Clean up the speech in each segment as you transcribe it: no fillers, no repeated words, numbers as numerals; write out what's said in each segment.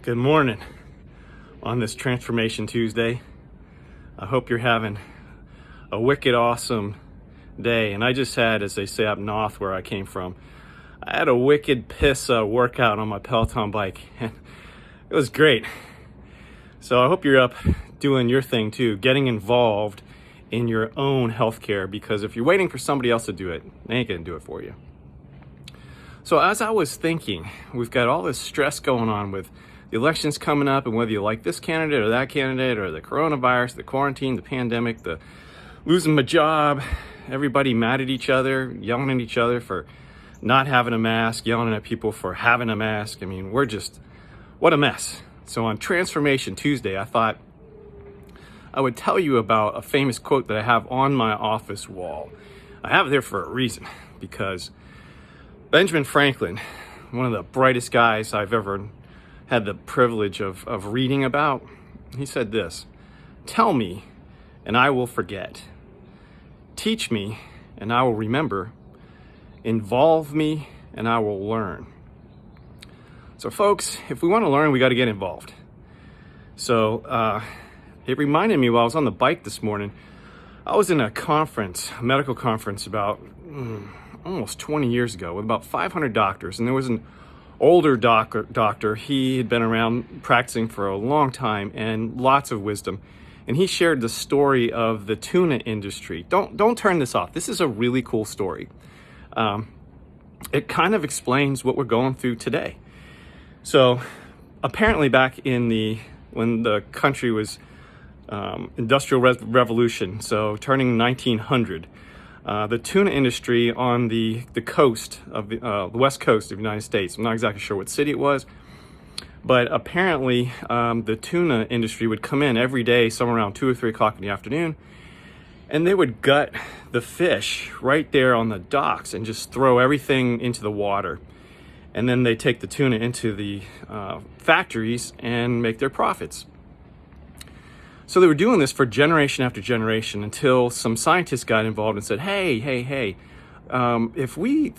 Good morning on this Transformation Tuesday. I hope you're having a wicked awesome day. And I just had, as they say up north where I came from, I had a wicked piss workout on my Peloton bike, and it was great. So I hope you're up doing your thing too, getting involved in your own healthcare, because if you're waiting for somebody else to do it, they ain't gonna do it for you. So as I was thinking, we've got all this stress going on with the elections coming up, and whether you like this candidate or that candidate, or the coronavirus, the quarantine, the pandemic, the losing my job, everybody mad at each other, yelling at each other for not having a mask, yelling at people for having a mask. I mean, what a mess. So on Transformation Tuesday, I thought I would tell you about a famous quote that I have on my office wall. I have it there for a reason, because Benjamin Franklin, one of the brightest guys I've ever had the privilege of reading about, he said this: "Tell me, and I will forget. Teach me, and I will remember. Involve me, and I will learn." So folks, if we want to learn, we got to get involved. So it reminded me while I was on the bike this morning, I was in a medical conference about almost 20 years ago with about 500 doctors, and there was an older doctor. He had been around practicing for a long time and lots of wisdom. And he shared the story of the tuna industry. Don't turn this off. This is a really cool story. It kind of explains what we're going through today. So apparently back when the country was Industrial Revolution, so turning 1900, the tuna industry on the coast of the west coast of the United States, I'm not exactly sure what city it was, but apparently the tuna industry would come in every day somewhere around 2 or 3 o'clock in the afternoon, and they would gut the fish right there on the docks and just throw everything into the water. And then they take the tuna into the factories and make their profits. So they were doing this for generation after generation until some scientists got involved and said, hey, if we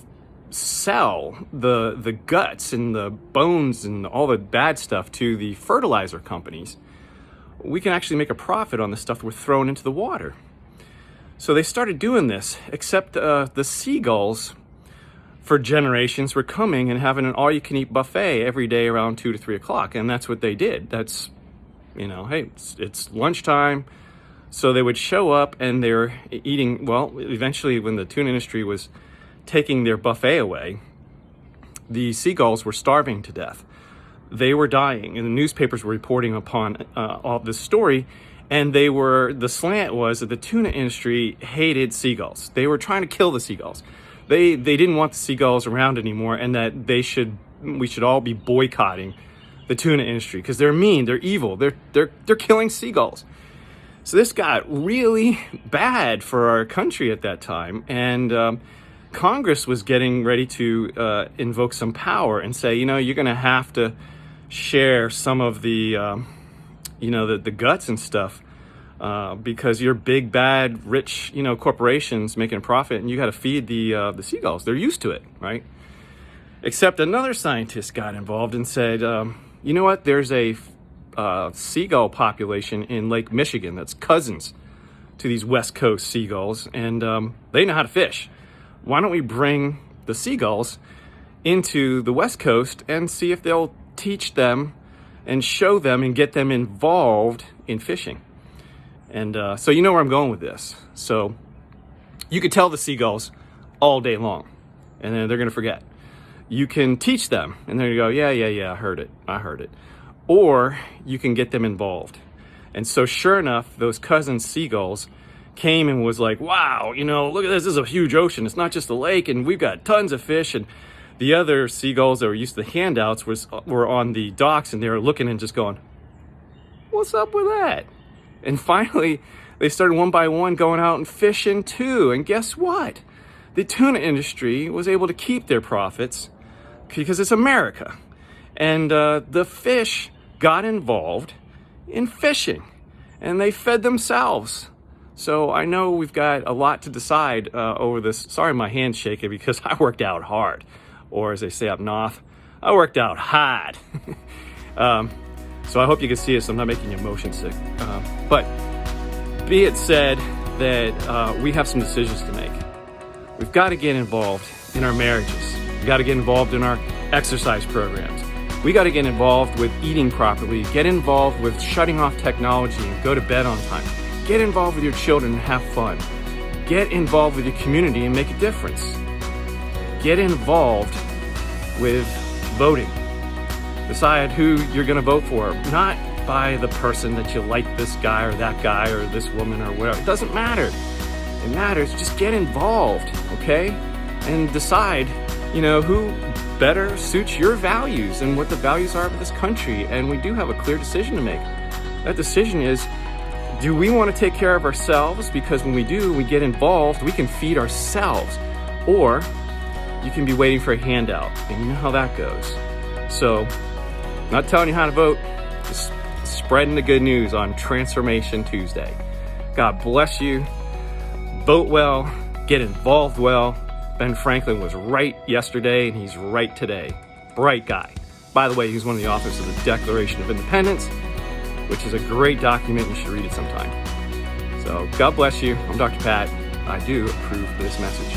sell the guts and the bones and all the bad stuff to the fertilizer companies, we can actually make a profit on the stuff we're throwing into the water. So they started doing this, except the seagulls for generations were coming and having an all-you-can-eat buffet every day around 2 to 3 o'clock, and that's what they did. That's, hey, it's lunchtime. So they would show up and they're eating, well, eventually when the tuna industry was taking their buffet away, the seagulls were starving to death. They were dying, and the newspapers were reporting upon all this story, and the slant was that the tuna industry hated seagulls. They were trying to kill the seagulls. They didn't want the seagulls around anymore, and that we should all be boycotting the tuna industry because they're mean, they're evil, they're killing seagulls. So this got really bad for our country at that time, and Congress was getting ready to invoke some power and say, you're going to have to share some of the the guts and stuff because you're big bad rich corporations making a profit, and you got to feed the seagulls. They're used to it, right? Except another scientist got involved and said, you know what? There's a seagull population in Lake Michigan that's cousins to these West Coast seagulls, and they know how to fish. Why don't we bring the seagulls into the West Coast and see if they'll teach them and show them and get them involved in fishing? And so you know where I'm going with this. So you could tell the seagulls all day long, and then they're going to forget. You can teach them, and they're going to go, yeah, I heard it. Or you can get them involved. And so sure enough, those cousin seagulls came and was like, wow, look at this is a huge ocean. It's not just a lake, and we've got tons of fish. And the other seagulls that were used to the handouts were on the docks, and they were looking and just going, what's up with that? And finally, they started one by one going out and fishing too. And guess what? The tuna industry was able to keep their profits because it's America. And the fish got involved in fishing, and they fed themselves. So I know we've got a lot to decide over this. Sorry, my hand's shaking because I worked out hard. Or as they say up north, I worked out hard. So I hope you can see us. I'm not making you motion sick. But be it said that we have some decisions to make. We've got to get involved in our marriages. We've got to get involved in our exercise programs. We got to get involved with eating properly, get involved with shutting off technology and go to bed on time. Get involved with your children and have fun. Get involved with your community and make a difference. Get involved with voting. Decide who you're going to vote for, not by the person that you like, this guy or that guy or this woman or whatever. It doesn't matter. It matters. Just get involved, okay? And decide, who better suits your values and what the values are of this country. And we do have a clear decision to make. That decision is, do we want to take care of ourselves? Because when we do, we get involved, we can feed ourselves. Or you can be waiting for a handout, and you know how that goes. So, not telling you how to vote, just spreading the good news on Transformation Tuesday. God bless you. Vote well, get involved well. Ben Franklin was right yesterday, and he's right today. Bright guy. By the way, he's one of the authors of the Declaration of Independence, which is a great document. You should read it sometime. So God bless you. I'm Dr. Pat. I do approve this message.